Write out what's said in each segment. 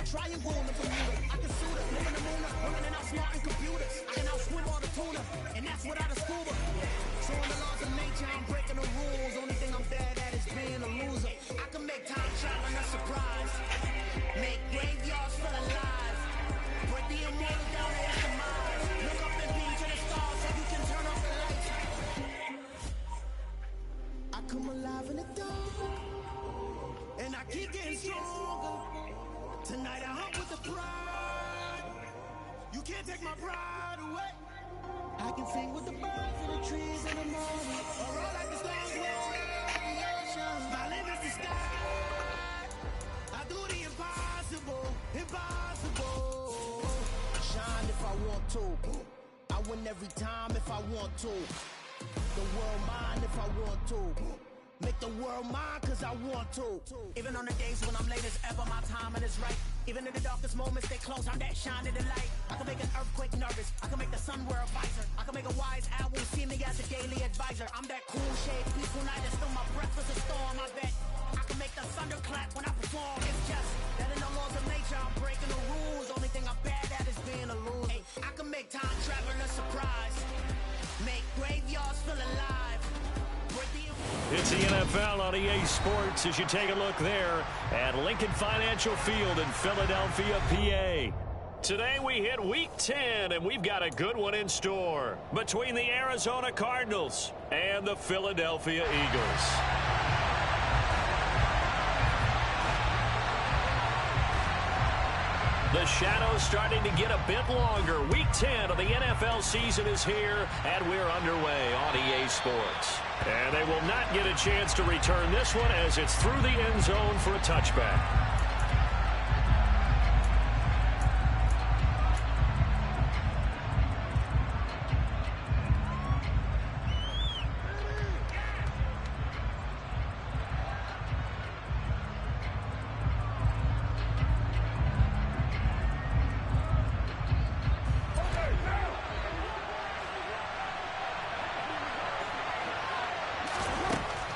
a triangle in Bermuda. I can sue her, live in the moon, women and outsmarting computers. I can outswim all the tuna, and that's without a scuba. So in the laws of nature, I'm breaking the rules. Only thing I'm bad at is being a loser. I can make time traveling a surprise. Make graveyards feel alive. Break the immortal down to its demise. Look up and beam to the stars so you can turn off the lights. I come alive in the dark, and I keep getting stronger. Tonight I hunt with the pride. You can't take my pride away. I can sing with the birds and the trees in the morning, or roll like the stars way in the ocean. Smiling at the sky. I do the impossible, impossible. Shine if I want to. I win every time if I want to. The world mine if I want to. Make the world mine cause I want to. Even on the days when I'm late as ever, my timing is right. Even in the darkest moments, they close, I'm that shining the light. I can make an earthquake nervous, I can make the sun wear a visor. I can make a wise owl see me as a daily advisor. I'm that cool shade, peaceful night, and still my breath is a storm. I bet I can make the thunder clap when I perform. It's just that in the laws of nature, I'm breaking the rules. Only thing I'm bad at is being a loser. Hey, I can make time traveling a surprise. Make graveyards feel alive. It's the NFL on EA Sports as you take a look there at Lincoln Financial Field in Philadelphia, PA. Today we hit Week 10, and we've got a good one in store between the Arizona Cardinals and the Philadelphia Eagles. The shadow's starting to get a bit longer. Week 10 of the NFL season is here, and we're underway on EA Sports. And they will not get a chance to return this one as it's through the end zone for a touchback.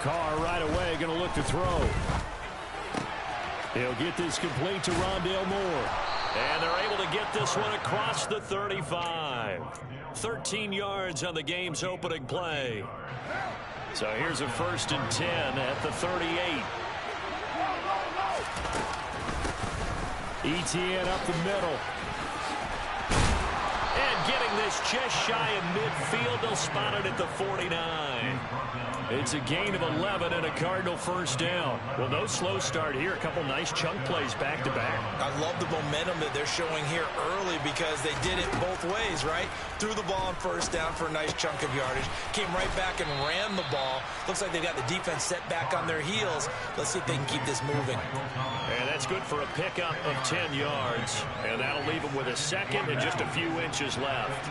Carr right away going to look to throw. He'll get this complete to Rondale Moore. And they're able to get this one across the 35. 13 yards on the game's opening play. So here's a 1st and 10 at the 38. ETN up the middle. And getting this just shy of midfield. They'll spot it at the 49. It's a gain of 11 and a Cardinal first down. Well, no slow start here. A couple nice chunk plays back-to-back. I love the momentum that they're showing here early because they did it both ways, right? Threw the ball on first down for a nice chunk of yardage. Came right back and ran the ball. Looks like they've got the defense set back on their heels. Let's see if they can keep this moving. And that's good for a pickup of 10 yards. And that'll leave them with a second and just a few inches left.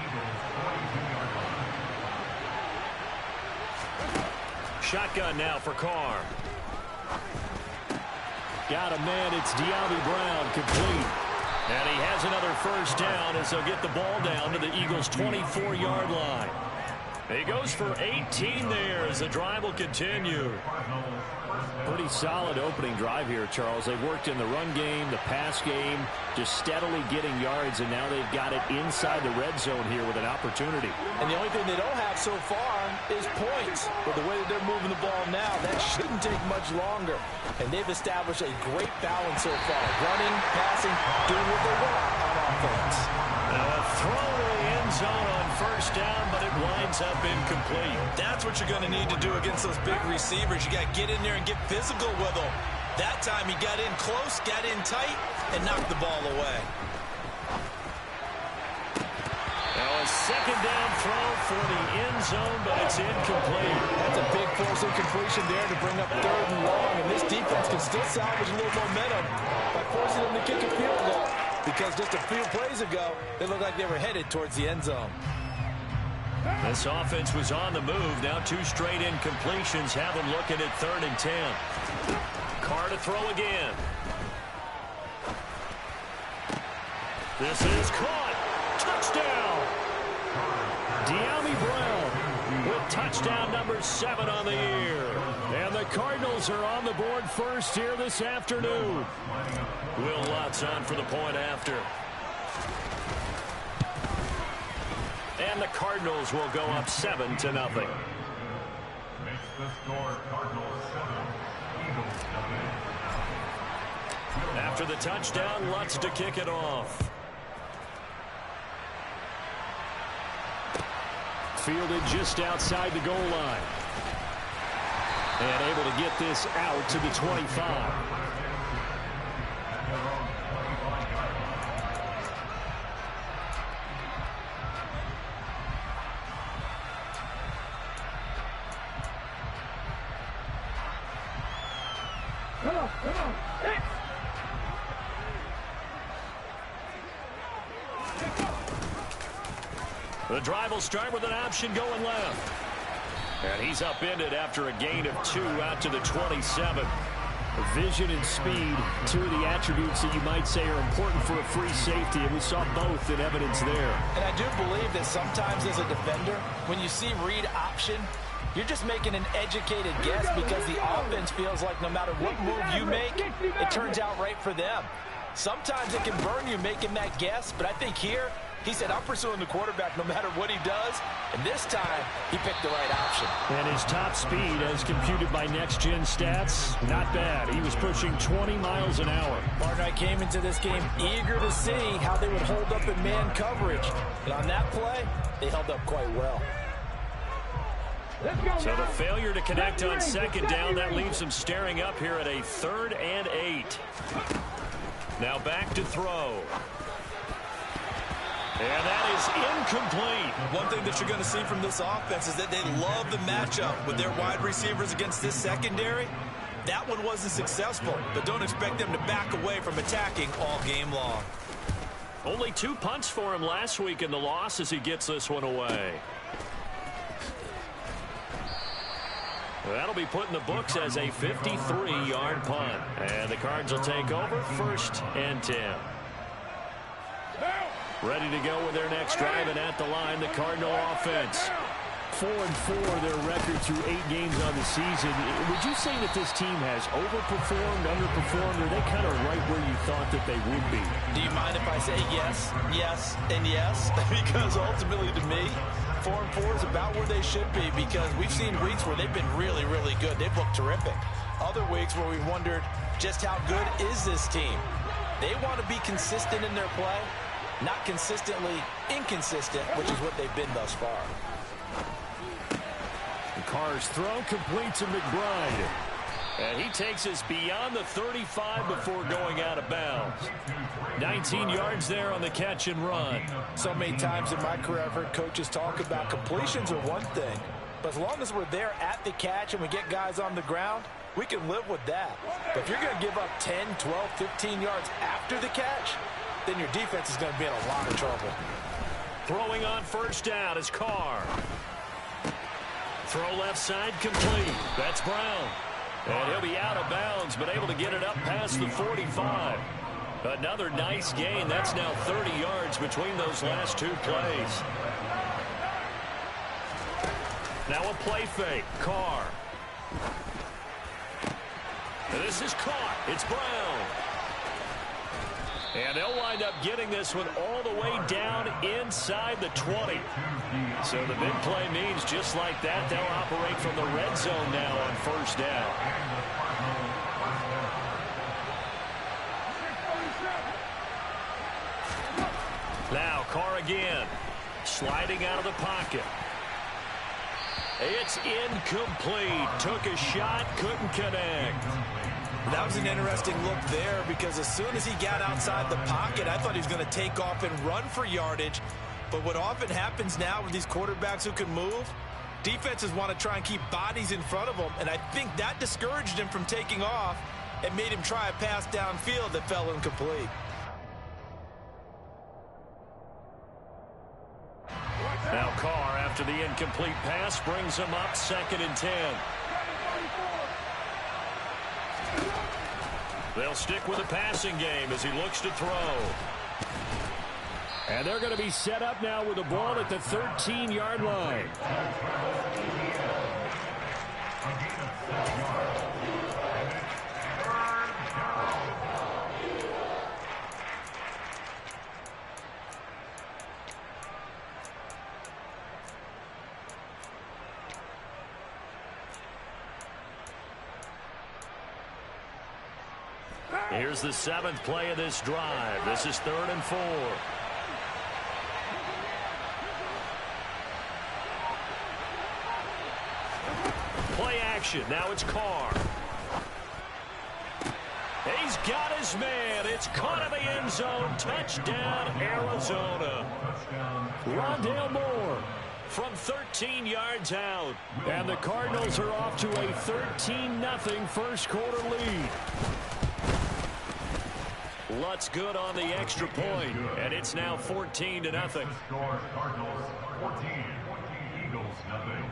Shotgun now for Carr. Got a man, it's De'Ami Brown, complete. And he has another first down as they'll get the ball down to the Eagles' 24-yard line. He goes for 18 there as the drive will continue. Pretty solid opening drive here, Charles. They've worked in the run game, the pass game, just steadily getting yards, and now they've got it inside the red zone here with an opportunity. And the only thing they don't have so far is points. With the way that they're moving the ball now, that shouldn't take much longer. And they've established a great balance so far. Running, passing, doing what they want on offense. Now a throw to the end zone on first down, but it winds up incomplete. That's what you're going to need to do against those big receivers. You got to get in there and get physical with them. That time he got in close, got in tight, and knocked the ball away. Now a second down throw for the end zone, but it's incomplete. That's a big force incompletion there to bring up 3rd and long, and this defense can still salvage a little momentum by forcing them to kick a field goal. Because just a few plays ago, they looked like they were headed towards the end zone. This offense was on the move. Now 2 straight incompletions have them looking at 3rd and 10. Carr to throw again. This is caught. Touchdown. De'Ami Brown with touchdown number 7 on the year. And the Cardinals are on the board first here this afternoon. Will timeouts on for the point after. And the Cardinals will go up 7-0. Makes the score Cardinals 7, Eagles 7. After the touchdown, Lutz to kick it off. Fielded just outside the goal line. And able to get this out to the 25. The drive will start with an option going left. And he's upended after a gain of 2 out to the 27. Vision and speed, two of the attributes that you might say are important for a free safety, and we saw both in evidence there. And I do believe that sometimes as a defender, when you see read option, you're just making an educated guess because the offense feels like no matter what move you make, it turns out right for them. Sometimes it can burn you making that guess, but I think here, he said, I'm pursuing the quarterback no matter what he does. And this time, he picked the right option. And his top speed, as computed by Next Gen Stats, not bad. He was pushing 20 miles an hour. Martin, I came into this game eager to see how they would hold up in man coverage. And on that play, they held up quite well. So the failure to connect on second down, that leaves them staring up here at a 3rd and 8. Now back to throw. And that is incomplete. One thing that you're going to see from this offense is that they love the matchup with their wide receivers against this secondary. That one wasn't successful, but don't expect them to back away from attacking all game long. Only 2 punts for him last week in the loss as he gets this one away. That'll be put in the books as a 53-yard punt. And the Cards will take over 1st and 10. Ready to go with their next drive, and at the line, the Cardinal offense. 4-4, their record through 8 games on the season. Would you say that this team has overperformed, underperformed, or are they kind of right where you thought that they would be? Do you mind if I say yes, yes, and yes? Because ultimately, to me, 4-4 is about where they should be because we've seen weeks where they've been really, really good. They've looked terrific. Other weeks where we wondered just how good is this team. They want to be consistent in their play. Not consistently inconsistent, which is what they've been thus far. The Carr's throw complete to McBride. And he takes us beyond the 35 before going out of bounds. 19 yards there on the catch and run. So many times in my career I've heard coaches talk about completions are one thing. But as long as we're there at the catch and we get guys on the ground, we can live with that. But if you're going to give up 10, 12, 15 yards after the catch, then your defense is going to be in a lot of trouble. Throwing on 1st down is Carr. Throw left side complete. That's Brown. And he'll be out of bounds, but able to get it up past the 45. Another nice gain. That's now 30 yards between those last 2 plays. Now a play fake. Carr. And this is caught. It's Brown. And they'll wind up getting this one all the way down inside the 20. So the big play means just like that, they'll operate from the red zone now on 1st down. Now Carr again, sliding out of the pocket. It's incomplete. Took a shot, couldn't connect. That was an interesting look there because as soon as he got outside the pocket, I thought he was going to take off and run for yardage. But what often happens now with these quarterbacks who can move, defenses want to try and keep bodies in front of them. And I think that discouraged him from taking off and made him try a pass downfield that fell incomplete. Now Carr, after the incomplete pass, brings him up 2nd and 10. They'll stick with the passing game as he looks to throw. And they're going to be set up now with the ball at the 13-yard line. Here's the 7th play of this drive. This is 3rd and 4. Play action. Now it's Carr. He's got his man. It's caught in the end zone. Touchdown, Arizona. Rondale Moore from 13 yards out. And the Cardinals are off to a 13-0 first quarter lead. Lutz good on the extra point, and it's now 14-0. Score Cardinals 14, Eagles nothing.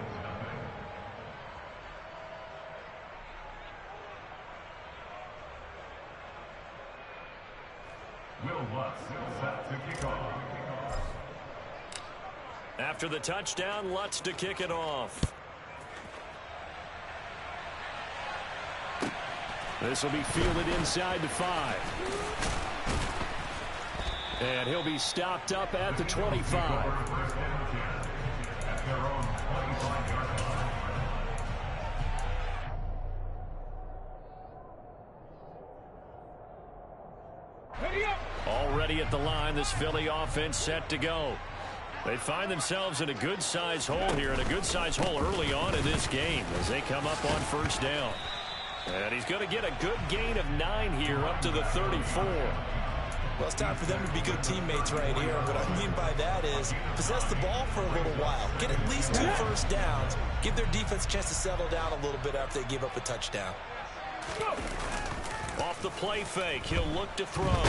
Will Lutz set to kick off. After the touchdown, Lutz to kick it off. This will be fielded inside the 5. And he'll be stopped up at the 25. At their own 25-yard line. Already at the line, this Philly offense set to go. They find themselves in a good-sized hole here, and a good-sized hole early on in this game as they come up on first down. And he's going to get a good gain of 9 here up to the 34. Well, it's time for them to be good teammates right here. What I mean by that is possess the ball for a little while. Get at least 2 first downs. Give their defense a chance to settle down a little bit after they give up a touchdown. Off the play fake, he'll look to throw.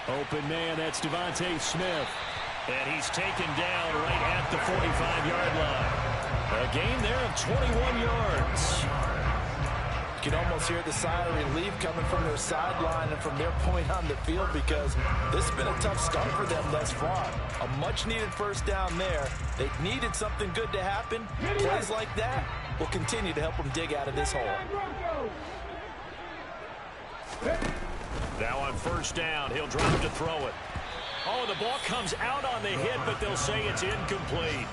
Open man, that's Devontae Smith. And he's taken down right at the 45-yard line. A gain there of 21 yards. You can almost hear the sigh of relief coming from their sideline and from their point on the field, because this has been a tough start for them thus far. A much-needed first down there. They needed something good to happen. Plays like that will continue to help them dig out of this hole. Now on first down, he'll drop to throw it. Oh, the ball comes out on the hit, but they'll say it's incomplete.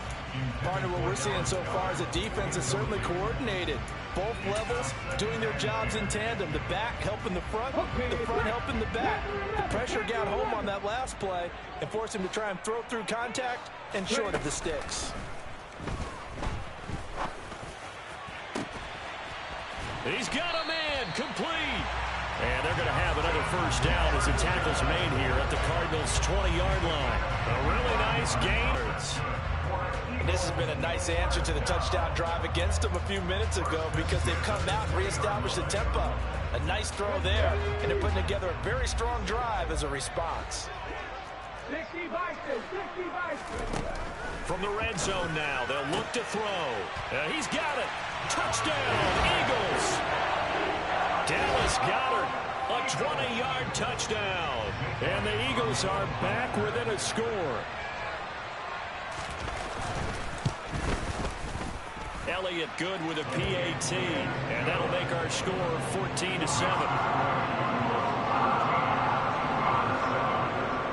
Partner, what we're seeing so far is a defense is certainly coordinated. Both levels doing their jobs in tandem. The back helping the front helping the back. The pressure got home on that last play and forced him to try and throw through contact and short of the sticks. He's got a man, complete. And they're going to have another first down as the tackle's made here at the Cardinals' 20-yard line. A really nice gain. And this has been a nice answer to the touchdown drive against them a few minutes ago, because they've come out and reestablished the tempo. A nice throw there, and they're putting together a very strong drive as a response. From the red zone now, they'll look to throw. He's got it. Touchdown, Eagles. Dallas Goedert, a 20-yard touchdown. And the Eagles are back within a score. Elliott good with a PAT, and that'll make our score 14-7.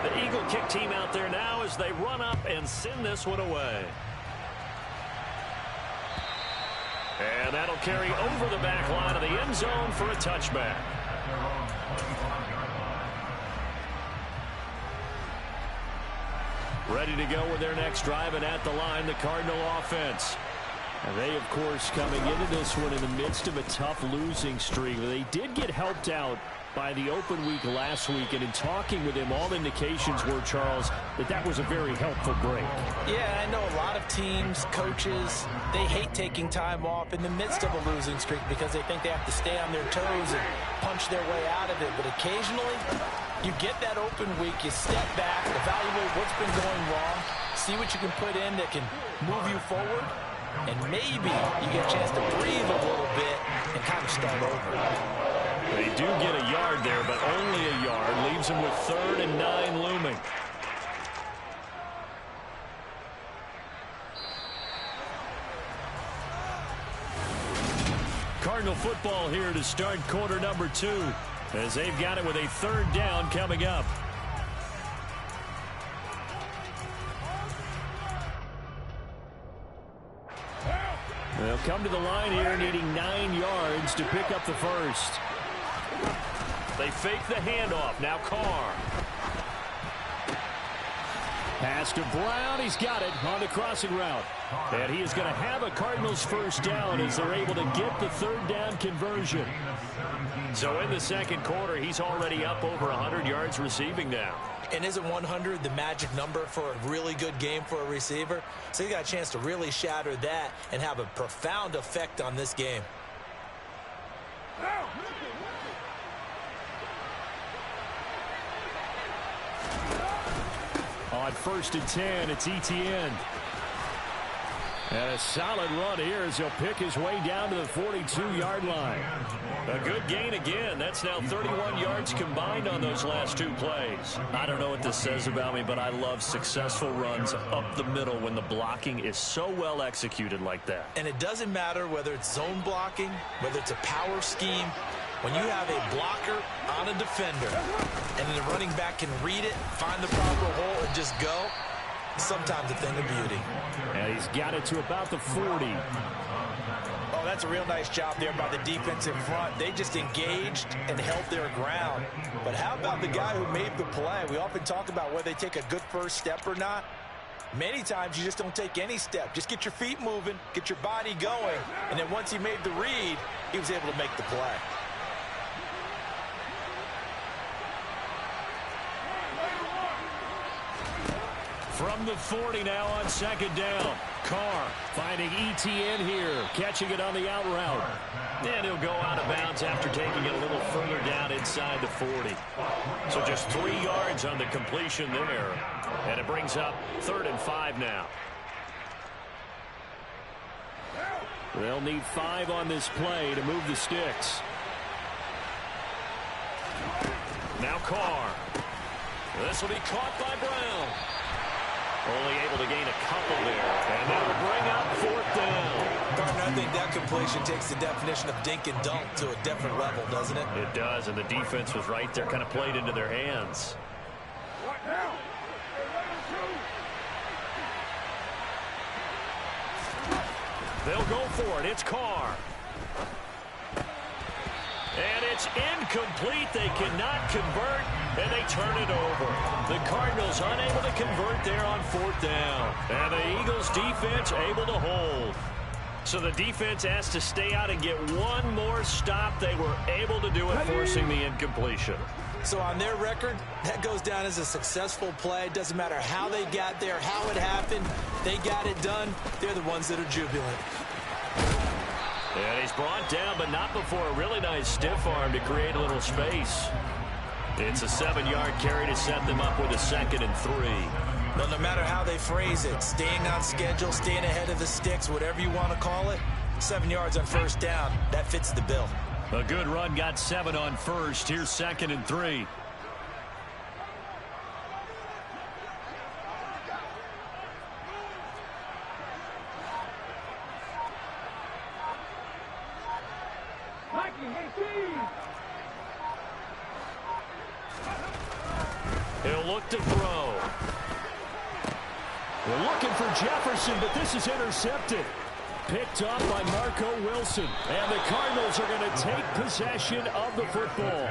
The Eagle kick team out there now as they run up and send this one away. And that'll carry over the back line of the end zone for a touchback. Ready to go with their next drive, and at the line, the Cardinal offense. And they, of course, coming into this one in the midst of a tough losing streak. They did get helped out by the open week last week, and in talking with him, all indications were, Charles, that was a very helpful break. Yeah, I know a lot of teams, coaches, they hate taking time off in the midst of a losing streak because they think they have to stay on their toes and punch their way out of it. But occasionally, you get that open week, you step back, evaluate what's been going wrong, see what you can put in that can move you forward, and maybe you get a chance to breathe a little bit and kind of start over. They do get a yard there, but only a yard. Leaves them with 3rd and 9 looming. Cardinal football here to start quarter number 2, as they've got it with a 3rd down coming up. They'll come to the line here needing 9 yards to pick up the first. They fake the handoff. Now Carr. Pass to Brown. He's got it on the crossing route. And he is going to have a Cardinals first down as they're able to get the third down conversion. So in the second quarter, he's already up over 100 yards receiving now. And isn't 100 the magic number for a really good game for a receiver? So he got a chance to really shatter that and have a profound effect on this game. On 1st and 10, it's Etienne. And a solid run here as he'll pick his way down to the 42-yard line. A good gain again. That's now 31 yards combined on those last two plays. I don't know what this says about me, but I love successful runs up the middle when the blocking is so well executed like that. And it doesn't matter whether it's zone blocking, whether it's a power scheme. When you have a blocker on a defender and then the running back can read it, find the proper hole, and just go, sometimes a thing of beauty. And he's got it to about the 40. Oh, that's a real nice job there by the defensive front. They just engaged and held their ground. But how about the guy who made the play? We often talk about whether they take a good first step or not. Many times you just don't take any step. Just get your feet moving, get your body going, and then once he made the read, he was able to make the play. From the 40 now on second down. Carr finding Etienne here, catching it on the out route. And he'll go out of bounds after taking it a little further down inside the 40. So just 3 yards on the completion there. And it brings up 3rd and 5 now. They'll need 5 on this play to move the sticks. Now Carr. This will be caught by Brown. Only able to gain a couple there. And that'll bring up 4th down. Gardner, I think that completion takes the definition of dink and dunk to a different level, doesn't it? It does, and the defense was right there, kind of played into their hands. They'll go for it. It's Carr. And it's incomplete. They cannot convert, and they turn it over. The Cardinals unable to convert there on 4th down. And the Eagles defense able to hold. So the defense has to stay out and get one more stop. They were able to do it, forcing the incompletion. So on their record, that goes down as a successful play. It doesn't matter how they got there, how it happened. They got it done. They're the ones that are jubilant. And he's brought down, but not before a really nice stiff arm to create a little space. It's a 7-yard carry to set them up with a 2nd and 3. Well, no matter how they phrase it, staying on schedule, staying ahead of the sticks, whatever you want to call it, 7 yards on 1st down, that fits the bill. A good run got 7 on 1st. Here's 2nd and 3. He'll look to throw. We're looking for Jefferson, but this is intercepted. Picked up by Marco Wilson. And the Cardinals are going to take possession of the football.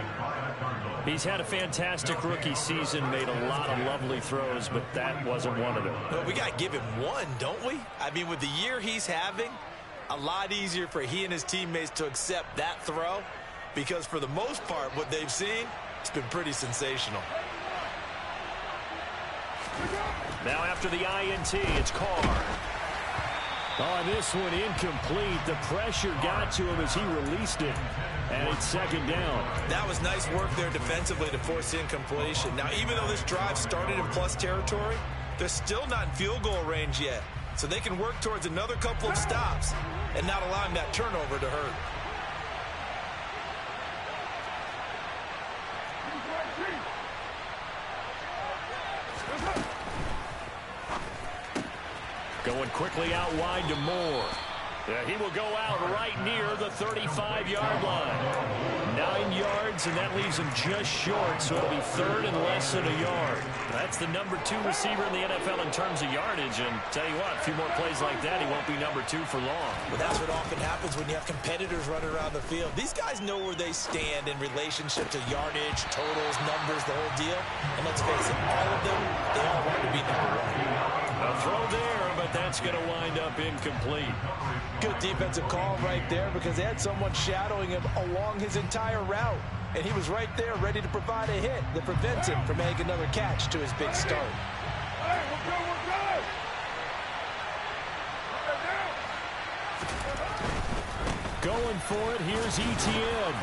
He's had a fantastic rookie season, made a lot of lovely throws, but that wasn't one of them. Well, we got to give him one, don't we? I mean, with the year he's having, a lot easier for he and his teammates to accept that throw, because for the most part, what they've seen, it's been pretty sensational. Now after the INT, it's Carr. On this one, incomplete. The pressure got to him as he released it. And it's 2nd down. That was nice work there defensively to force incompletion. Now, even though this drive started in plus territory, they're still not in field goal range yet. So they can work towards another couple of stops and not allowing that turnover to hurt. Going quickly out wide to Moore. Yeah, he will go out right near the 35-yard line. yards, and that leaves him just short, so it'll be third and less than a yard. That's the number 2 receiver in the NFL in terms of yardage, and tell you what, a few more plays like that, he won't be number 2 for long. Well, that's what often happens when you have competitors running around the field. These guys know where they stand in relationship to yardage, totals, numbers, the whole deal. And let's face it, all of them, they all want to be number 1. A throw there, but that's going to wind up incomplete. Good defensive call right there because they had someone shadowing him along his entire route. And he was right there ready to provide a hit that prevents him from making another catch to his big start. Going for it, here's Etienne.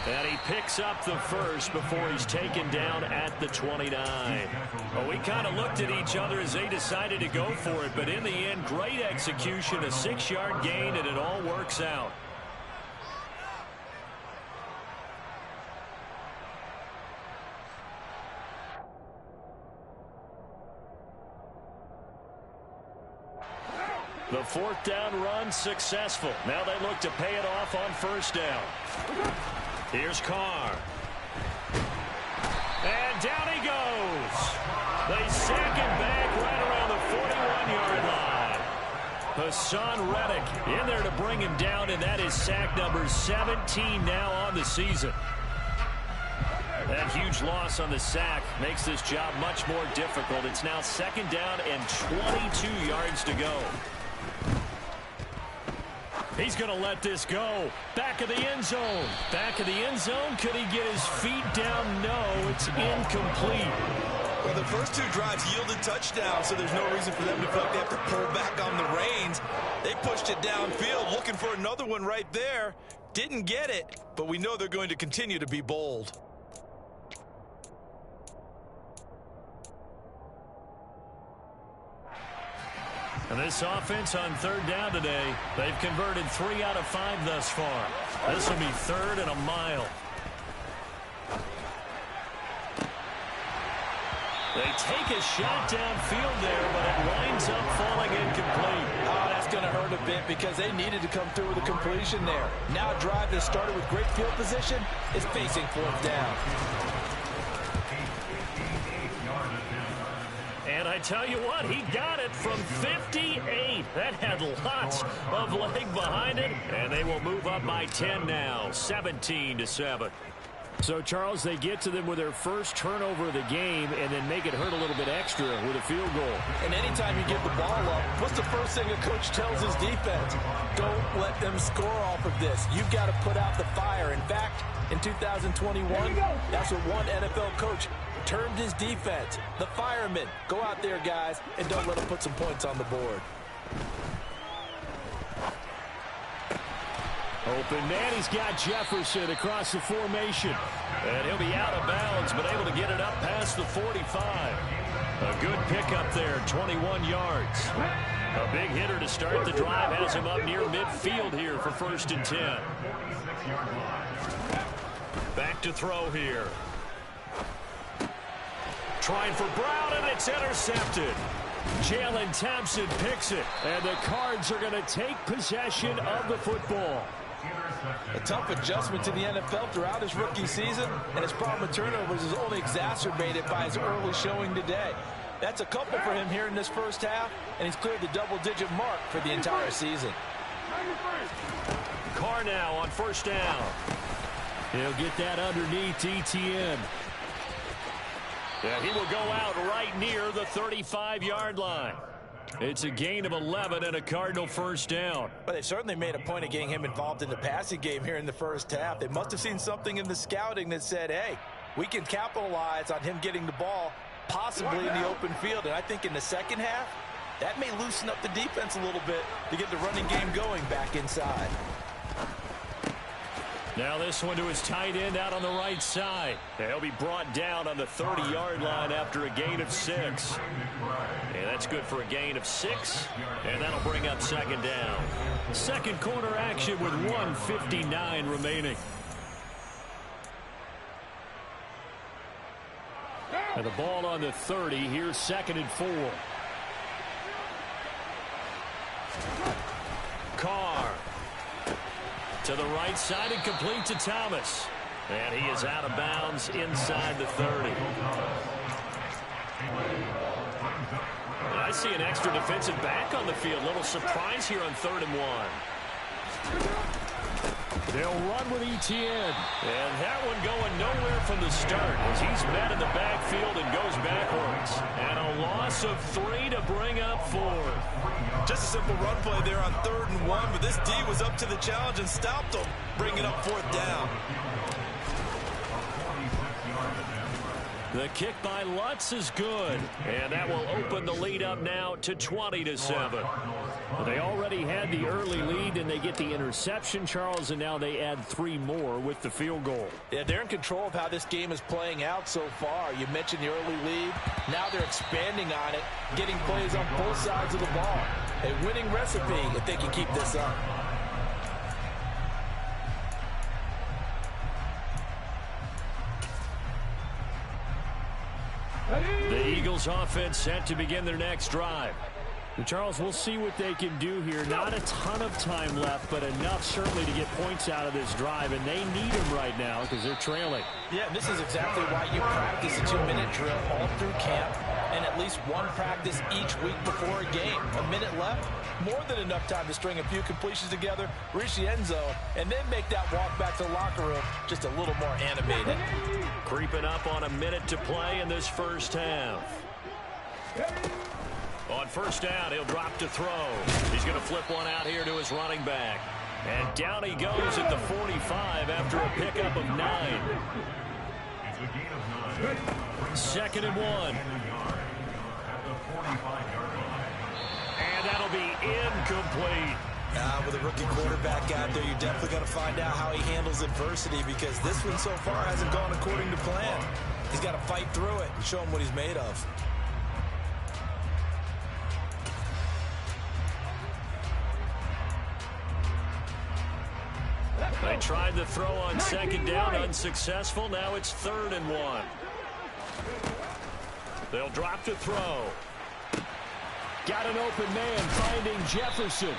And he picks up the first before he's taken down at the 29. Well, we kind of looked at each other as they decided to go for it, but in the end, great execution, a 6-yard gain, and it all works out. The 4th down run successful. Now they look to pay it off on 1st down. Here's Carr. And down he goes. They sack him back right around the 41-yard line. Hassan Reddick in there to bring him down, and that is sack number 17 now on the season. That huge loss on the sack makes this job much more difficult. It's now 2nd down and 22 yards to go. He's going to let this go. Back of the end zone. Back of the end zone. Could he get his feet down? No, it's incomplete. Well, the first 2 drives yielded touchdowns, so there's no reason for them to feel like they have to pull back on the reins. They pushed it downfield, looking for another one right there. Didn't get it, but we know they're going to continue to be bold. And this offense on 3rd down today, they've converted 3 out of 5 thus far. This will be 3rd and a mile. They take a shot downfield there, but it winds up falling incomplete. Oh, that's going to hurt a bit because they needed to come through with a completion there. Now a drive that started with great field position is facing 4th down. And I tell you what, he got it from 58. That had lots of leg behind it. And they will move up by 10 now, 17-7. So, Charles, they get to them with their first turnover of the game and then make it hurt a little bit extra with a field goal. And anytime you give the ball up, what's the first thing a coach tells his defense? Don't let them score off of this. You've got to put out the fire. In fact, in 2021, that's what one NFL coach termed his defense. The firemen. Go out there, guys, and don't let them put some points on the board. Open man, he's got Jefferson across the formation. And he'll be out of bounds, but able to get it up past the 45. A good pickup there, 21 yards. A big hitter to start the drive has him up near midfield here for 1st and 10. Back to throw here. Trying for Brown, and it's intercepted. Jalen Thompson picks it, and the Cards are going to take possession of the football. A tough adjustment to the NFL throughout his rookie season, and his problem with turnovers is only exacerbated by his early showing today. That's a couple for him here in this first half, and he's cleared the double-digit mark for the entire season. Carr now on 1st down. He'll get that underneath Etienne. Yeah, he will go out right near the 35-yard line. It's a gain of 11 and a Cardinal 1st down. But they certainly made a point of getting him involved in the passing game here in the first half. They must have seen something in the scouting that said, hey, we can capitalize on him getting the ball possibly in the open field. And I think in the second half, that may loosen up the defense a little bit to get the running game going back inside. Now this one to his tight end out on the right side. He'll be brought down on the 30-yard line after a gain of 6. And that's good for a gain of 6. And that'll bring up 2nd down. Second quarter action with 1:59 remaining. And the ball on the 30. Here's 2nd and 4. Carr. To the right side and complete to Thomas. And he is out of bounds inside the 30. I see an extra defensive back on the field. Little surprise here on 3rd and 1. They'll run with Etienne. And that one going nowhere from the start as he's met in the backfield and goes backwards. And a loss of 3 to bring up 4. Just a simple run play there on 3rd and 1, but this D was up to the challenge and stopped them, bringing up 4th down. The kick by Lutz is good, and that will open the lead up now to 20-7. They already had the early lead, and they get the interception, Charles, and now they add 3 more with the field goal. Yeah, they're in control of how this game is playing out so far. You mentioned the early lead. Now they're expanding on it, getting plays on both sides of the ball. A winning recipe if they can keep this up. The Eagles offense set to begin their next drive. And Charles, we'll see what they can do here. Not a ton of time left, but enough certainly to get points out of this drive, and they need them right now because they're trailing. Yeah, and this is exactly why you practice a 2-minute drill all through camp and at least one practice each week before a game. A minute left, more than enough time to string a few completions together, reach the end zone, and then make that walk back to the locker room just a little more animated. Creeping up on a minute to play in this first half. On first down, he'll drop to throw. He's going to flip one out here to his running back. And down he goes at the 45 after a pickup of 9. It's a gain of 9. 2nd and 1. At the 45-yard line. And that'll be incomplete. With a rookie quarterback out there, you're definitely going to find out how he handles adversity because this one so far hasn't gone according to plan. He's got to fight through it and show him what he's made of. They tried the throw on 2nd down, unsuccessful. Now it's 3rd and 1. They'll drop to throw. Got an open man finding Jefferson.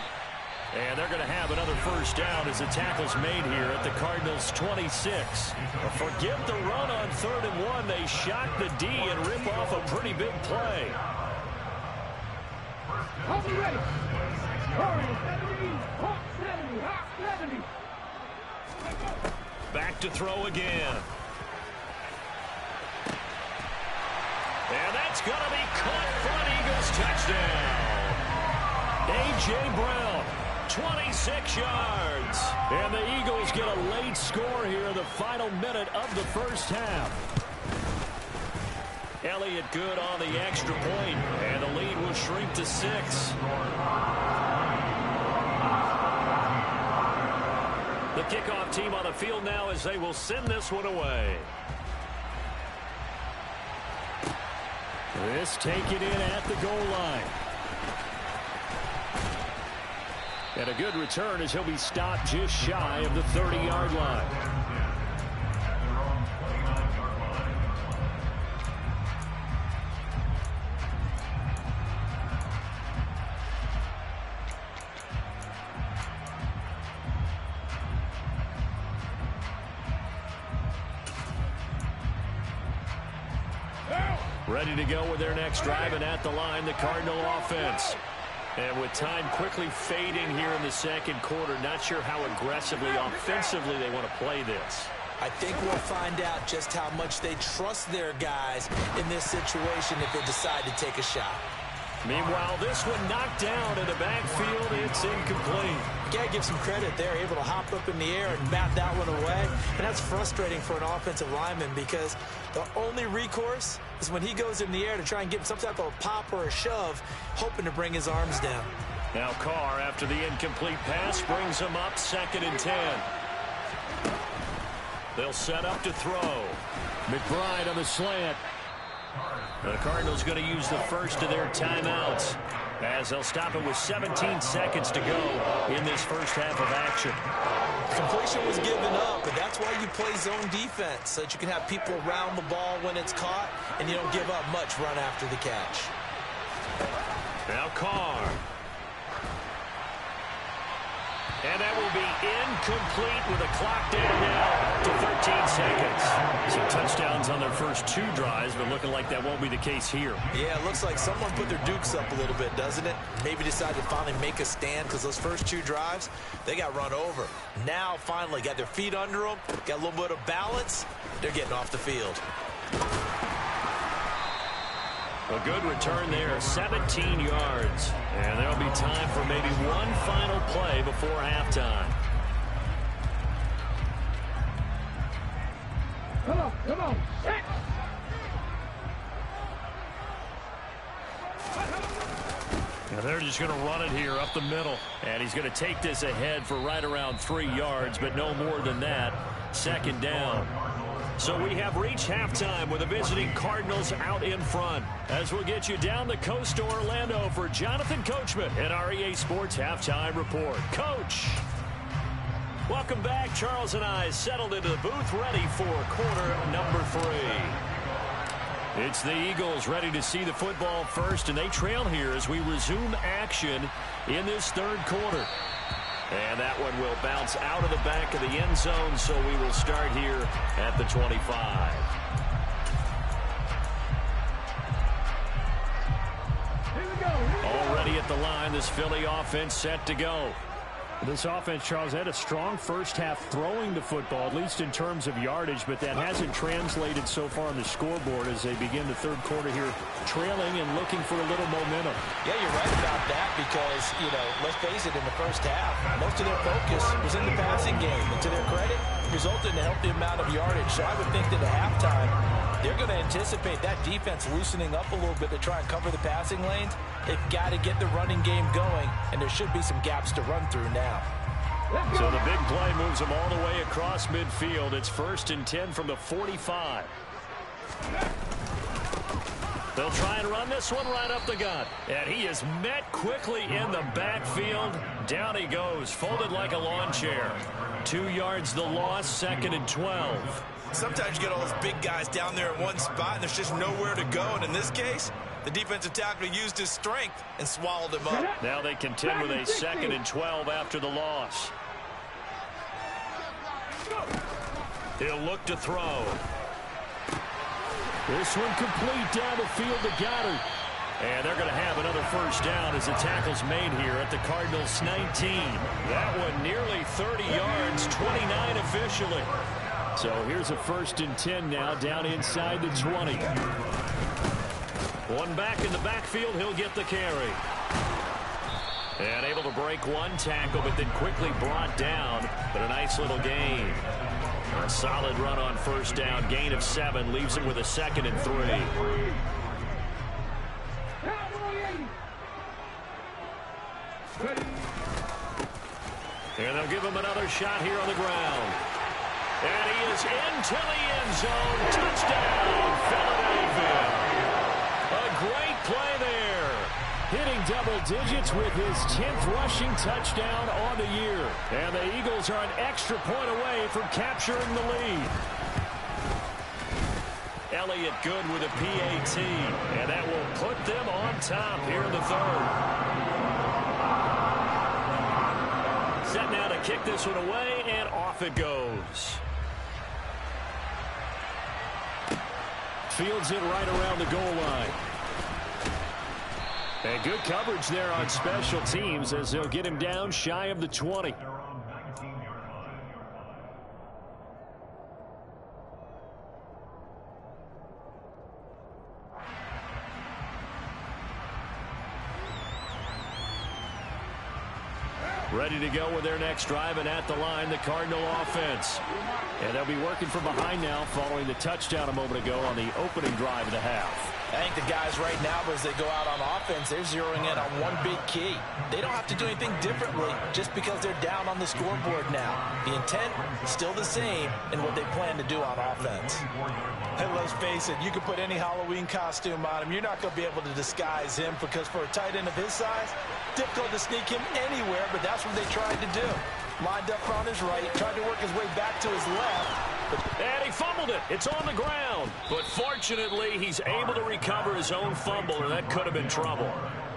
And they're going to have another first down as the tackle's made here at the Cardinals' 26. Forget the run on 3rd and 1. They shock the D and rip off a pretty big play. Back to throw again. And that's going to be caught for an Eagles touchdown. A.J. Brown, 26 yards. And the Eagles get a late score here in the final minute of the first half. Elliott good on the extra point, and the lead will shrink to 6. The kickoff team on the field now as they will send this one away. This taken in at the goal line. And a good return as he'll be stopped just shy of the 30-yard line. Ready to go with their next drive, and at the line, the Cardinal offense. And with time quickly fading here in the second quarter, not sure how aggressively, offensively they want to play this. I think we'll find out just how much they trust their guys in this situation if they decide to take a shot. Meanwhile, this one knocked down in the backfield. It's incomplete. You got to give some credit. They're able to hop up in the air and bat that one away. And that's frustrating for an offensive lineman because the only recourse is when he goes in the air to try and give some type of a pop or a shove, hoping to bring his arms down. Now Carr, after the incomplete pass, brings him up 2nd and 10. They'll set up to throw. McBride on the slant. The Cardinals going to use the first of their timeouts as they'll stop it with 17 seconds to go in this first half of action. Completion was given up, but that's why you play zone defense, so that you can have people around the ball when it's caught, and you don't give up much run after the catch. Now Carr. And that will be incomplete with a clock down now to 13 seconds. Some touchdowns on their first 2 drives, but looking like that won't be the case here. Yeah, it looks like someone put their dukes up a little bit, doesn't it? Maybe decided to finally make a stand because those first 2 drives, they got run over. Now, finally, got their feet under them, got a little bit of balance. They're getting off the field. A good return there, 17 yards. And there'll be time for maybe one final play before halftime. Come on, set! Now they're just going to run it here up the middle. And he's going to take this ahead for right around 3 yards, but no more than that. Second down. So we have reached halftime with the visiting Cardinals out in front. As we'll get you down the coast to Orlando for Jonathan Coachman in our EA Sports Halftime Report. Coach! Welcome back. Charles and I settled into the booth ready for quarter number 3. It's the Eagles ready to see the football first, and they trail here as we resume action in this third quarter. And that one will bounce out of the back of the end zone, so we will start here at the 25. Already at the line, this Philly offense set to go. This offense, Charles, had a strong first half throwing the football, at least in terms of yardage, but that hasn't translated so far on the scoreboard as they begin the third quarter here, trailing and looking for a little momentum. Yeah, you're right about that because, let's face it, in the first half, most of their focus was in the passing game. And to their credit, resulted in a healthy amount of yardage. So I would think that at halftime, they're going to anticipate that defense loosening up a little bit to try and cover the passing lanes. They've got to get the running game going, and there should be some gaps to run through now. So the big play moves them all the way across midfield. It's 1st and 10 from the 45. They'll try and run this one right up the gut. And he is met quickly in the backfield. Down he goes, folded like a lawn chair. 2 yards the loss, 2nd and 12. Sometimes you get all those big guys down there in one spot, and there's just nowhere to go. And in this case, the defensive tackle used his strength and swallowed him up. Now they contend with a 2nd and 12 after the loss. He'll look to throw. This one complete down the field to Goddard. And they're going to have another first down as the tackle's made here at the Cardinals' 19. That one nearly 30 yards, 29 officially. So here's a 1st and 10 now down inside the 20. One back in the backfield, he'll get the carry. And able to break one tackle, but then quickly brought down. But a nice little gain. A solid run on first down. Gain of 7 leaves him with a 2nd and 3. And they'll give him another shot here on the ground. And he is into the end zone. Touchdown, Philadelphia. A great play there. Hitting double digits with his 10th rushing touchdown on the year. And the Eagles are an extra point away from capturing the lead. Elliott good with a PAT. And that will put them on top here in the third. Set now to kick this one away, and off it goes. Fields it right around the goal line. And good coverage there on special teams as they'll get him down shy of the 20. Ready to go with their next drive, and at the line, the Cardinal offense. And they'll be working from behind now following the touchdown a moment ago on the opening drive of the half. I think the guys right now, as they go out on offense, they're zeroing in on one big key. They don't have to do anything differently just because they're down on the scoreboard now. The intent is still the same in what they plan to do on offense. And let's face it, you can put any Halloween costume on him. You're not going to be able to disguise him because for a tight end of his size, difficult to sneak him anywhere, but that's what they tried to do. Lined up on his right, tried to work his way back to his left. And he fumbled it. It's on the ground. But fortunately, he's able to recover his own fumble, or that could have been trouble.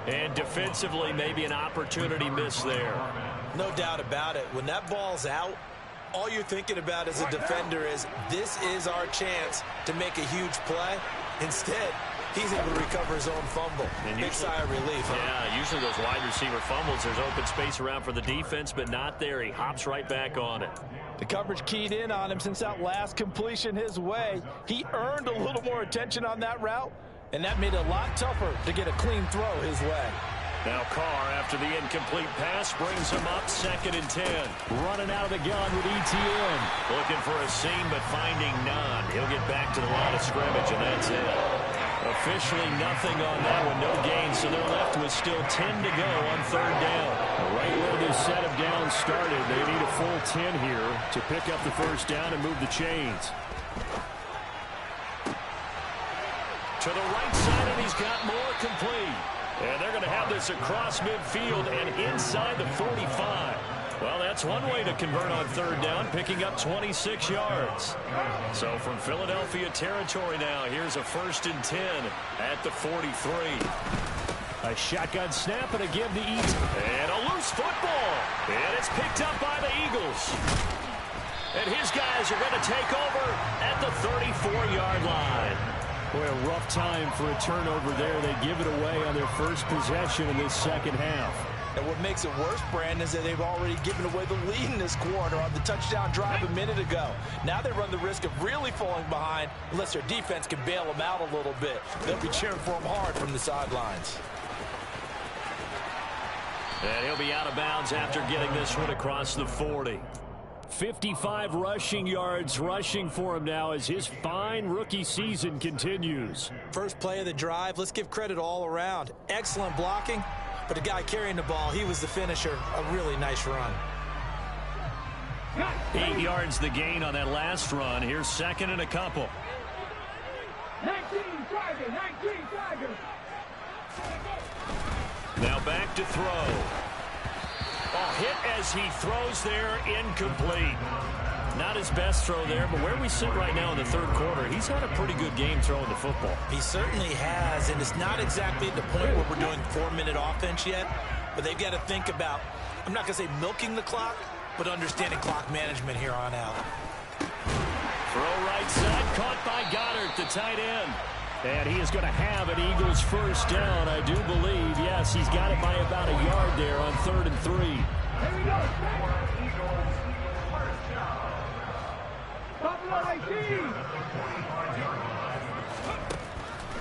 And defensively, maybe an opportunity miss there. No doubt about it. When that ball's out, all you're thinking about as a defender is, this is our chance to make a huge play. Instead, he's able to recover his own fumble. And big sigh of relief. Yeah, usually those wide receiver fumbles, there's open space around for the defense, but not there. He hops right back on it. The coverage keyed in on him since that last completion his way. He earned a little more attention on that route, and that made it a lot tougher to get a clean throw his way. Now Carr, after the incomplete pass, brings him up 2nd and 10. Running out of the gun with ETN. Looking for a seam, but finding none. He'll get back to the line of scrimmage, and that's it. Officially nothing on that one, no gain, so they're left with still 10 to go on 3rd down. Right where this set of downs started, they need a full 10 here to pick up the 1st down and move the chains. To the right side, and he's got more complete. And they're going to have this across midfield and inside the 45. Well, that's one way to convert on 3rd down, picking up 26 yards. So from Philadelphia territory now, here's a 1st and 10 at the 43. A shotgun snap and a give to Eaton. And a loose football. And it's picked up by the Eagles. And his guys are going to take over at the 34-yard line. Boy, a rough time for a turnover there. They give it away on their first possession in this 2nd half. And what makes it worse, Brandon, is that they've already given away the lead in this quarter on the touchdown drive a minute ago. Now they run the risk of really falling behind unless their defense can bail them out a little bit. They'll be cheering for them hard from the sidelines. And he'll be out of bounds after getting this one across the 40. 55 rushing yards rushing for him now as his fine rookie season continues. First play of the drive, let's give credit all around. Excellent blocking, but the guy carrying the ball, he was the finisher. A really nice run. 8 yards the gain on that last run. Here's 2nd and a couple. 19 Tigers. Now back to throw. A hit as he throws there, incomplete. Not his best throw there, but where we sit right now in the 3rd quarter, he's had a pretty good game throwing the football. He certainly has, and it's not exactly at the point where we're doing 4-minute offense yet, but they've got to think about, I'm not going to say milking the clock, but understanding clock management here on out. Throw right side, caught by Goddard, the tight end. And he is going to have an Eagles 1st down, I do believe. Yes, he's got it by about a yard there on 3rd and 3. Here we go. Buffalo 18.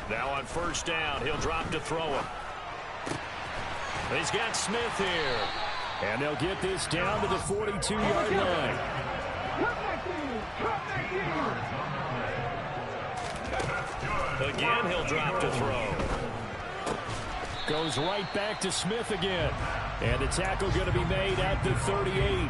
Now on 1st down, he'll drop to throw it. He's got Smith here. And they'll get this down to the 42-yard line. Again, he'll drop to throw. Goes right back to Smith again. And the tackle going to be made at the 38.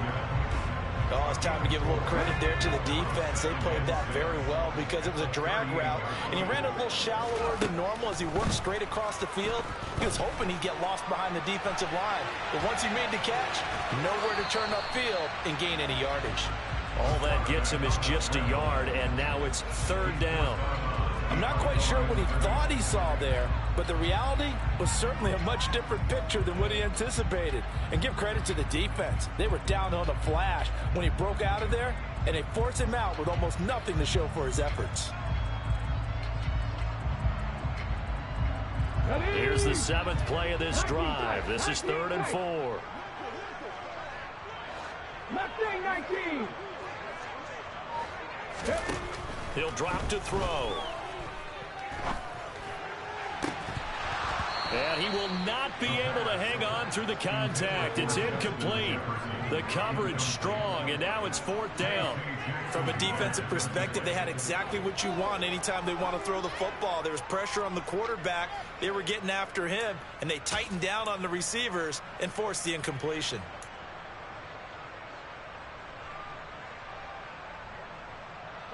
Oh, it's time to give a little credit there to the defense. They played that very well because it was a drag route, and he ran a little shallower than normal as he worked straight across the field. He was hoping he'd get lost behind the defensive line. But once he made the catch, nowhere to turn upfield and gain any yardage. All that gets him is just a yard, and now it's 3rd down. I'm not quite sure what he thought he saw there, but the reality was certainly a much different picture than what he anticipated. And give credit to the defense. They were down on a flash when he broke out of there, and they forced him out with almost nothing to show for his efforts. Here's the 7th play of this drive. This is 3rd and 4. Mustang 19. He'll drop to throw. And he will not be able to hang on through the contact. It's incomplete. The coverage strong, and now it's 4th down. From a defensive perspective, they had exactly what you want anytime they want to throw the football. There was pressure on the quarterback. They were getting after him, and they tightened down on the receivers and forced the incompletion.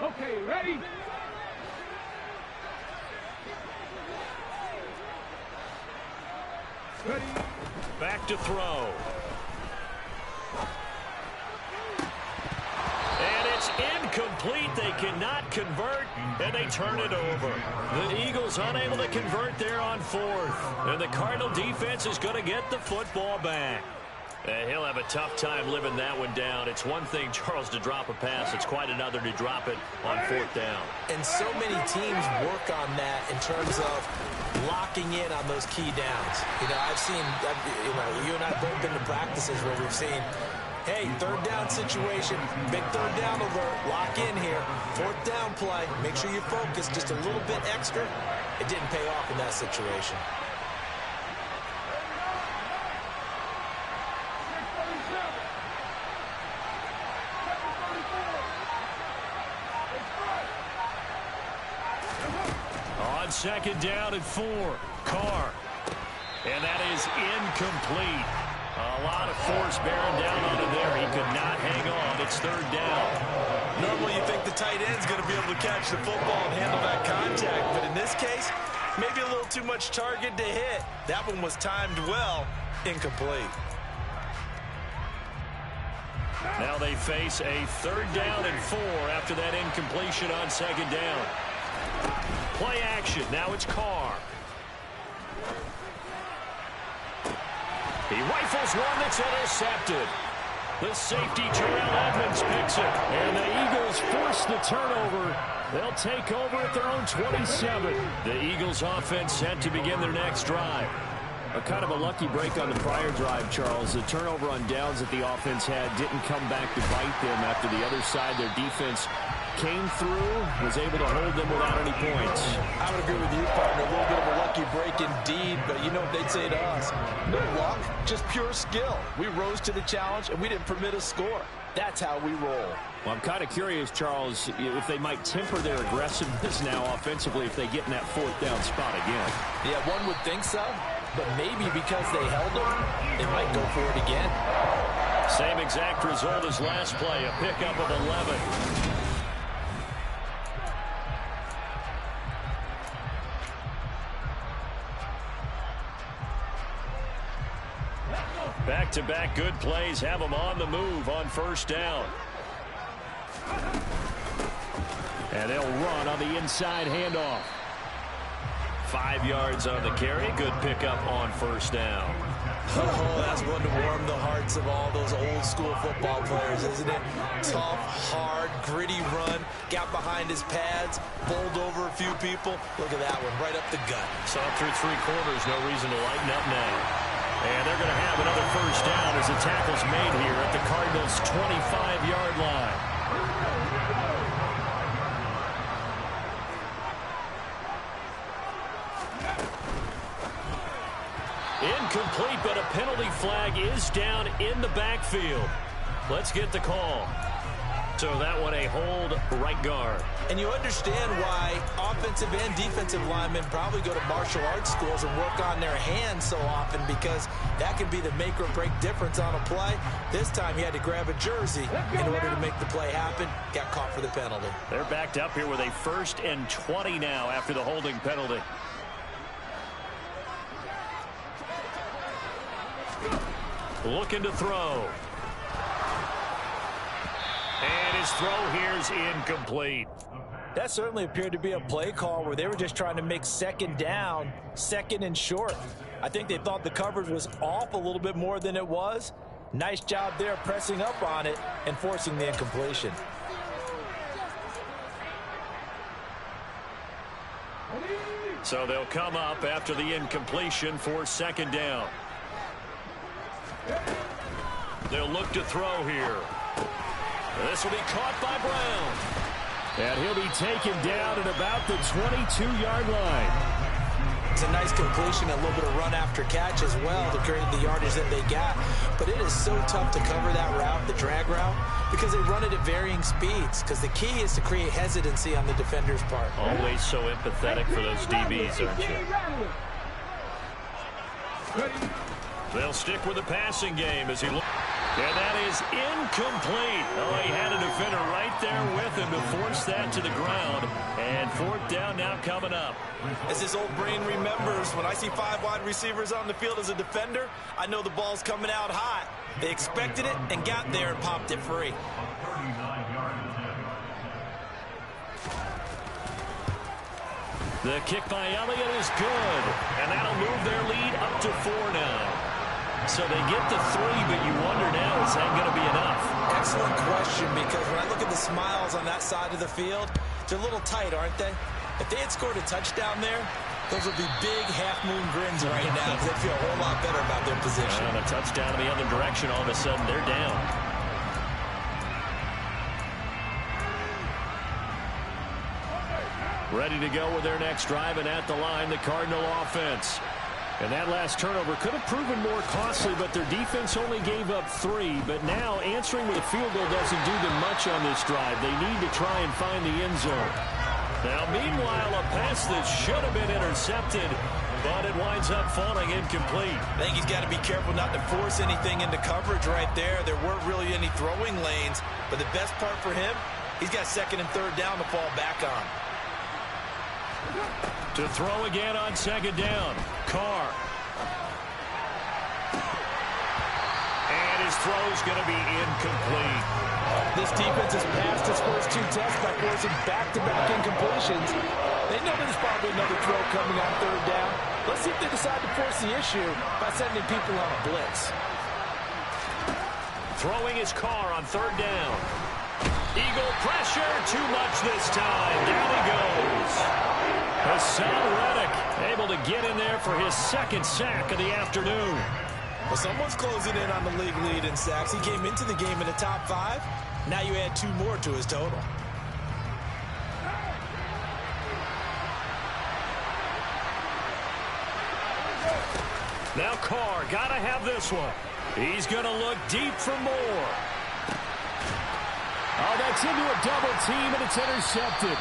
Okay, ready? Back to throw. And it's incomplete. They cannot convert, and they turn it over. The Eagles unable to convert there on 4th. And the Cardinal defense is going to get the football back. And he'll have a tough time living that one down. It's one thing, Charles, to drop a pass. It's quite another to drop it on 4th down. And so many teams work on that in terms of locking in on those key downs. I've seen, you and I have both been to practices where we've seen, hey, 3rd down situation, big 3rd down alert, lock in here. 4th down play, make sure you focus just a little bit extra. It didn't pay off in that situation. On 2nd down and 4, Carr. And that is incomplete. A lot of force bearing down on him there. He could not hang on. It's 3rd down. Normally you think the tight end's going to be able to catch the football and handle that contact. But in this case, maybe a little too much target to hit. That one was timed well. Incomplete. Now they face a 3rd down and 4 after that incompletion on 2nd down. Play action. Now it's Carr. He rifles one that's intercepted. The safety, Terrell Edmonds, picks it. And the Eagles force the turnover. They'll take over at their own 27. The Eagles offense set to begin their next drive. A kind of a lucky break on the prior drive, Charles. The turnover on downs that the offense had didn't come back to bite them after the other side. Their defense came through, was able to hold them without any points. I would agree with you, partner. A little bit of a lucky break indeed, but you know what they'd say to us? No luck, just pure skill. We rose to the challenge, and we didn't permit a score. That's how we roll. Well, I'm kind of curious, Charles, if they might temper their aggressiveness now offensively if they get in that 4th down spot again. Yeah, one would think so, but maybe because they held them, they might go for it again. Same exact result as last play, a pickup of 11. Back-to-back good plays have them on the move on 1st down. And they'll run on the inside handoff. 5 yards on the carry. Good pickup on 1st down. Oh, that's one to warm the hearts of all those old-school football players, isn't it? Tough, hard, gritty run. Got behind his pads, bowled over a few people. Look at that one, right up the gut. Saw through 3 quarters. No reason to lighten up now. And they're going to have another 1st down as the tackle's made here at the Cardinals' 25-yard line. Incomplete, but a penalty flag is down in the backfield. Let's get the call. So that one a hold, right guard. And you understand why offensive and defensive linemen probably go to martial arts schools and work on their hands so often, because that can be the make or break difference on a play. This time he had to grab a jersey in order to make the play happen. Got caught for the penalty. They're backed up here with a 1st and 20 now after the holding penalty. Looking to throw. And his throw here is incomplete. That certainly appeared to be a play call where they were just trying to make 2nd down, 2nd and short. I think they thought the coverage was off a little bit more than it was. Nice job there pressing up on it and forcing the incompletion. So they'll come up after the incompletion for 2nd down. They'll look to throw here. This will be caught by Brown. And he'll be taken down at about the 22-yard line. It's a nice completion, a little bit of run after catch as well to create the yardage that they got. But it is so tough to cover that route, the drag route, because they run it at varying speeds. Because the key is to create hesitancy on the defender's part. Always so empathetic for those DBs, aren't you? They'll stick with the passing game as he looks. And that is incomplete. Oh, he had a defender right there with him to force that to the ground. And 4th down now coming up. As his old brain remembers, when I see 5 wide receivers on the field as a defender, I know the ball's coming out hot. They expected it and got there and popped it free. The kick by Elliott is good. And that'll move their lead up to 4 now. So they get the 3, but you wonder now, is that going to be enough? Excellent question, because when I look at the smiles on that side of the field, they're a little tight, aren't they? If they had scored a touchdown there, those would be big half-moon grins right now because they feel a whole lot better about their position. And a touchdown in the other direction, all of a sudden they're down. Ready to go with their next drive, and at the line, the Cardinal offense. And that last turnover could have proven more costly, but their defense only gave up 3. But now answering with a field goal doesn't do them much on this drive. They need to try and find the end zone. Now, meanwhile, a pass that should have been intercepted, but it winds up falling incomplete. I think he's got to be careful not to force anything into coverage right there. There weren't really any throwing lanes, but the best part for him, he's got 2nd and 3rd down to fall back on. To throw again on 2nd down, Carr. And his throw's going to be incomplete. This defense has passed its first 2 tests by forcing back-to-back incompletions. They know there's probably another throw coming on 3rd down. Let's see if they decide to force the issue by sending people on a blitz. Throwing his Carr on 3rd down. Eagle pressure, too much this time. Down he goes. Hassan Reddick able to get in there for his 2nd sack of the afternoon. Well, someone's closing in on the league lead in sacks. He came into the game in the top 5. Now you add 2 more to his total. Now Carr, got to have this one. He's going to look deep for more. Oh, that's into a double team, and it's intercepted.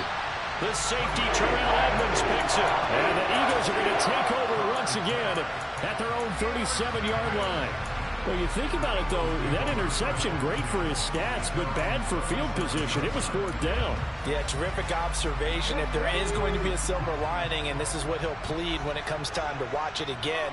The safety, Terrell Edmonds, picks it. And the Eagles are going to take over once again at their own 37-yard line. Well, you think about it, though, that interception, great for his stats, but bad for field position. It was 4th down. Yeah, terrific observation. If there is going to be a silver lining, and this is what he'll plead when it comes time to watch it again,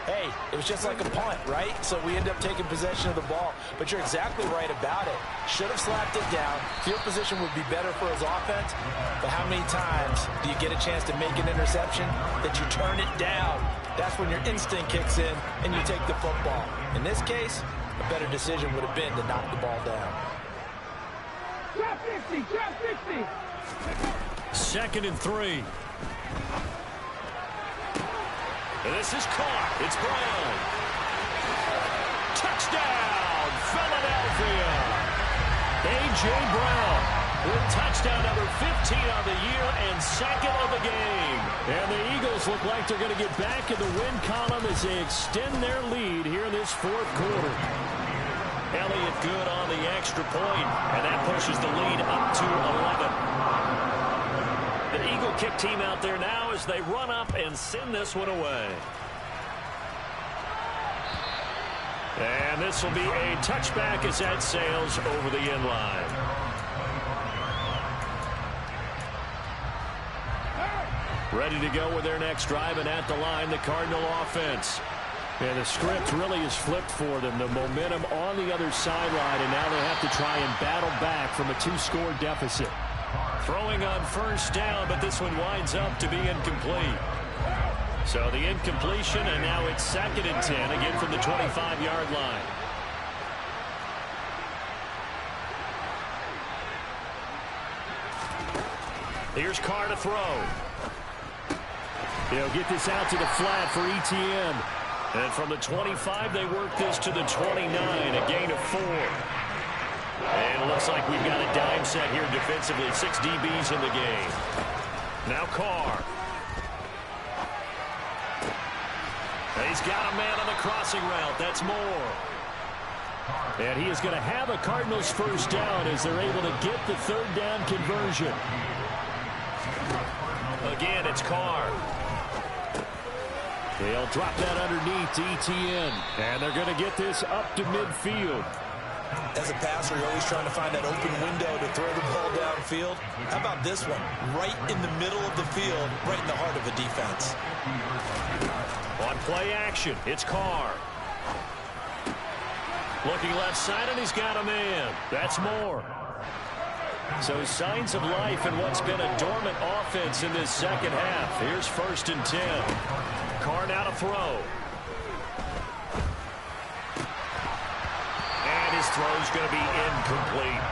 hey, it was just like a punt, right? So we end up taking possession of the ball. But you're exactly right about it. Should have slapped it down. Field position would be better for his offense. But how many times do you get a chance to make an interception that you turn it down? That's when your instinct kicks in and you take the football. In this case, a better decision would have been to knock the ball down. Trap 50, trap 50. 2nd and 3. And this is caught. It's Brown. Touchdown, Philadelphia. A.J. Brown with touchdown number 15 on the year and 2nd of the game. And the Eagles look like they're going to get back in the win column as they extend their lead here in this 4th quarter. Elliott good on the extra point, and that pushes the lead up to 11. The Eagle kick team out there now as they run up and send this one away. And this will be a touchback as that sails over the end line. Ready to go with their next drive, and at the line, the Cardinal offense. And the script really is flipped for them. The momentum on the other sideline, and now they have to try and battle back from a 2-score deficit. Throwing on 1st down, but this one winds up to be incomplete. So the incompletion, and now it's 2nd and 10, again from the 25-yard line. Here's Carr to throw. They'll get this out to the flat for ETN. And from the 25, they work this to the 29, a gain of 4. And it looks like we've got a dime set here defensively. 6 DBs in the game. Now Carr. He's got a man on the crossing route. That's Moore. And he is going to have a Cardinals 1st down as they're able to get the 3rd down conversion. Again, it's Carr. They'll drop that underneath to ETN. And they're going to get this up to midfield. As a passer, you're always trying to find that open window to throw the ball downfield. How about this one? Right in the middle of the field, right in the heart of a defense. On play action, it's Carr. Looking left side, and he's got a man. That's Moore. So signs of life in what's been a dormant offense in this 2nd half. Here's 1st and 10. Carr now to throw. throw's going to be incomplete.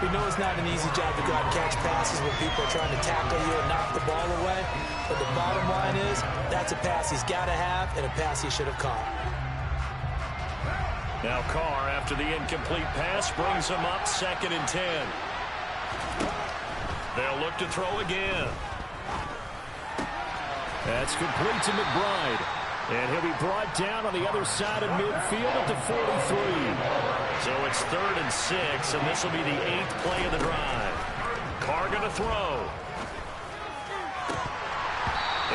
We know it's not an easy job to go out and catch passes when people are trying to tackle you and knock the ball away. But the bottom line is, that's a pass he's got to have and a pass he should have caught. Now Carr, after the incomplete pass, brings him up 2nd and 10. They'll look to throw again. That's complete to McBride. And he'll be brought down on the other side of midfield at the 43. So it's 3rd and 6, and this will be the 8th play of the drive. Carr going to throw.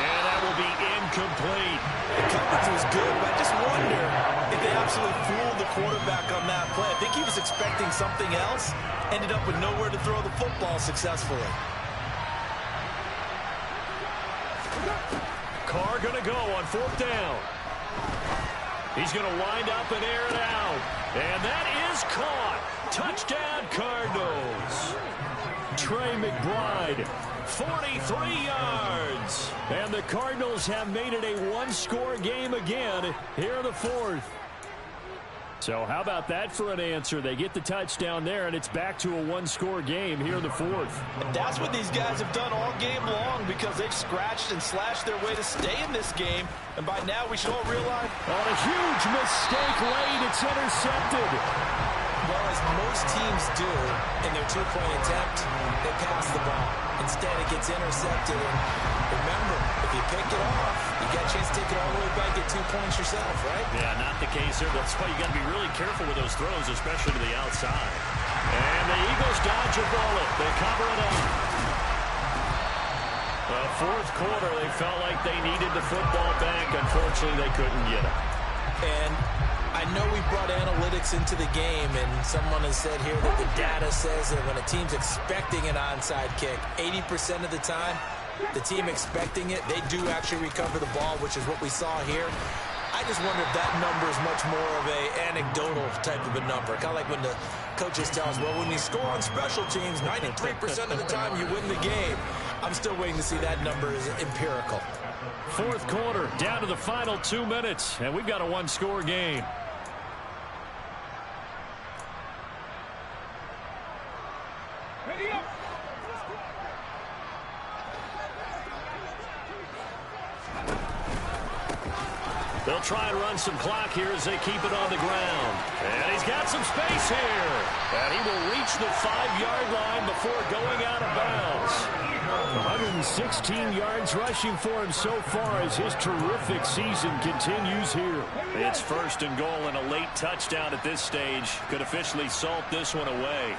And that will be incomplete. The coverage was good, but I just wonder if they absolutely fooled the quarterback on that play. I think he was expecting something else, ended up with nowhere to throw the football successfully. Carr going to go on 4th down. He's going to wind up and air it out. And that is caught. Touchdown, Cardinals. Trey McBride, 43 yards. And the Cardinals have made it a one-score game again here in the 4th. So how about that for an answer? They get the touchdown there, and it's back to a one-score game here in the 4th. And that's what these guys have done all game long because they've scratched and slashed their way to stay in this game. And by now, we should all realize... On a huge mistake late, it's intercepted. Well, as most teams do in their two-point attempt, they pass the ball. Instead, it gets intercepted. And remember, if you pick it off, you got a chance to take it all the way back, get 2 points yourself, right? Yeah, not the case here. That's why you got to be really careful with those throws, especially to the outside. And the Eagles dodge a bullet. They cover it up. The 4th quarter, they felt like they needed the football back. Unfortunately, they couldn't get it. And I know we brought analytics into the game, and someone has said here that the data says that when a team's expecting an onside kick, 80% of the time, the team expecting it, they do actually recover the ball, which is what we saw here. I just wonder if that number is much more of a anecdotal type of a number. Kind of like when the coaches tell us, well, when you score on special teams, 93% of the time you win the game. I'm still waiting to see that number is empirical. 4th quarter, down to the final 2 minutes, and we've got a one-score game. Ready up. They'll try and run some clock here as they keep it on the ground. And he's got some space here. And he will reach the 5-yard line before going out of bounds. 116 yards rushing for him so far as his terrific season continues here. It's 1st and goal, and a late touchdown at this stage could officially salt this one away.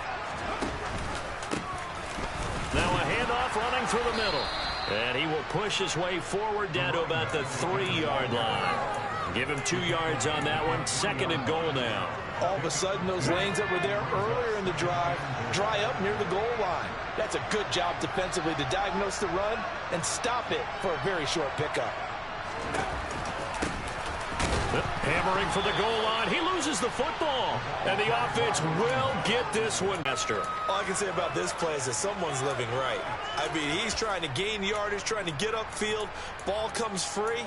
Now a handoff running through the middle. And he will push his way forward down to about the 3-yard line. Give him 2 yards on that one. 2nd and goal now. All of a sudden, those lanes that were there earlier in the drive dry up near the goal line. That's a good job defensively to diagnose the run and stop it for a very short pickup. Hammering for the goal line. He loses the football. And the offense will get this one. All I can say about this play is that someone's living right. I mean, he's trying to gain yardage, trying to get upfield. Ball comes free.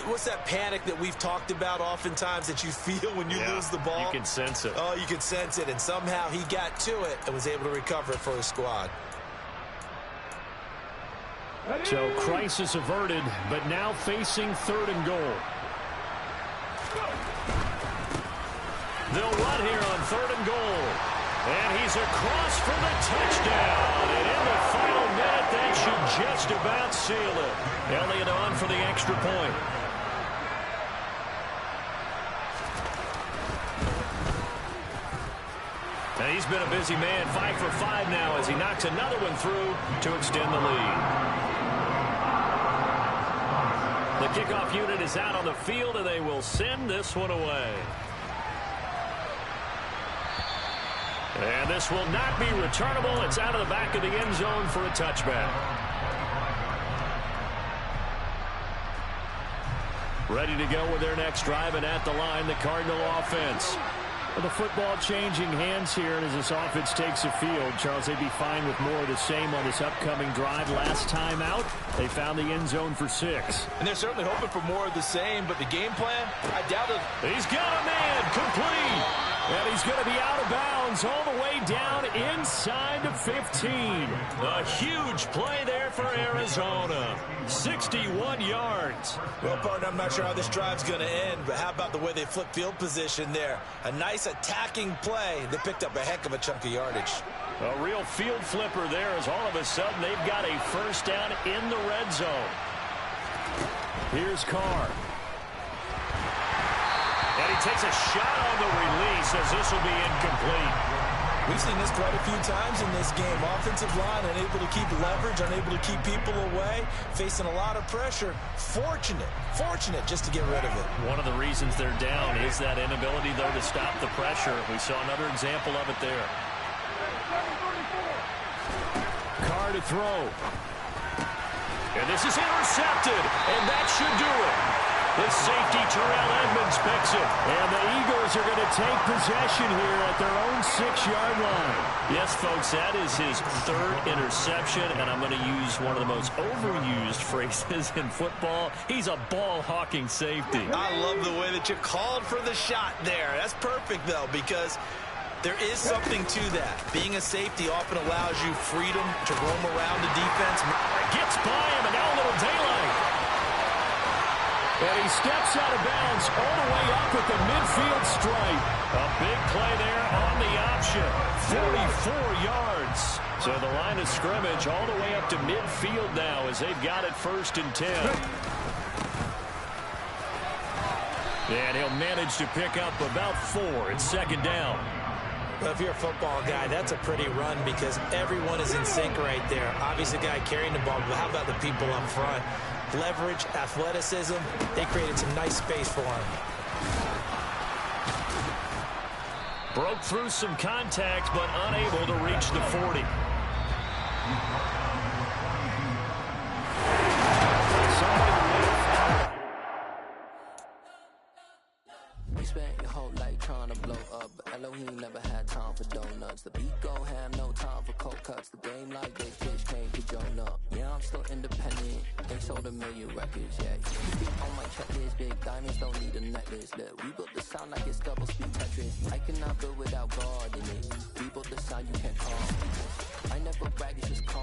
What's that panic that we've talked about oftentimes that you feel when you lose the ball? You can sense it. Oh, you can sense it. And somehow he got to it and was able to recover it for his squad. So crisis averted, but now facing 3rd and goal. They'll run here on 3rd and goal. And he's across for the touchdown. And in the final minute, that should just about seal it. Elliott on for the extra point. And he's been a busy man, 5 for 5 now as he knocks another one through to extend the lead. The kickoff unit is out on the field, and they will send this one away. And this will not be returnable. It's out of the back of the end zone for a touchback. Ready to go with their next drive, and at the line, the Cardinal offense. Well, the football changing hands here, and as this offense takes the field, Charles, they'd be fine with more of the same on this upcoming drive. Last time out, they found the end zone for 6. And they're certainly hoping for more of the same, but the game plan, I doubt it. He's got a man complete. And he's going to be out of bounds all the way down inside the 15. A huge play there for Arizona. 61 yards. Well, partner, I'm not sure how this drive's going to end, but how about the way they flip field position there? A nice attacking play. They picked up a heck of a chunk of yardage. A real field flipper there as all of a sudden they've got a first down in the red zone. Here's Carr. And he takes a shot on the release as this will be incomplete. We've seen this quite a few times in this game. Offensive line unable to keep leverage, unable to keep people away, facing a lot of pressure. Fortunate just to get rid of it. One of the reasons they're down is that inability, though, to stop the pressure. We saw another example of it there. Carr to throw. And this is intercepted, and that should do it. The safety, Terrell Edmunds, picks it. And the Eagles are going to take possession here at their own 6-yard line. Yes, folks, that is his third interception, and I'm going to use one of the most overused phrases in football. He's a ball-hawking safety. I love the way that you called for the shot there. That's perfect, though, because there is something to that. Being a safety often allows you freedom to roam around the defense. Gets by him, and now a little daylight. And he steps out of bounds all the way up at the midfield stripe. A big play there on the option. 44 yards. So the line of scrimmage all the way up to midfield now as they've got it 1st and 10. And he'll manage to pick up about 4 at 2nd down. Well, if you're a football guy, that's a pretty run because everyone is in sync right there. Obviously, the guy carrying the ball, but how about the people up front? Leverage, athleticism, they created some nice space for him. Broke through some contact, but unable to reach the 40. You spent your whole life trying to blow up, but Elohim never had time for donuts. The beat gon' have no time for cold cuts. The game like this bitch came to join up. Yeah, I'm still independent. They sold 1 million records, yeah. You be on my checklist, big diamonds don't need a necklace. Look, we built the sound like it's double speed Tetris. I cannot build without God in it. We built the sound you can't call. I never brag, it's just calm.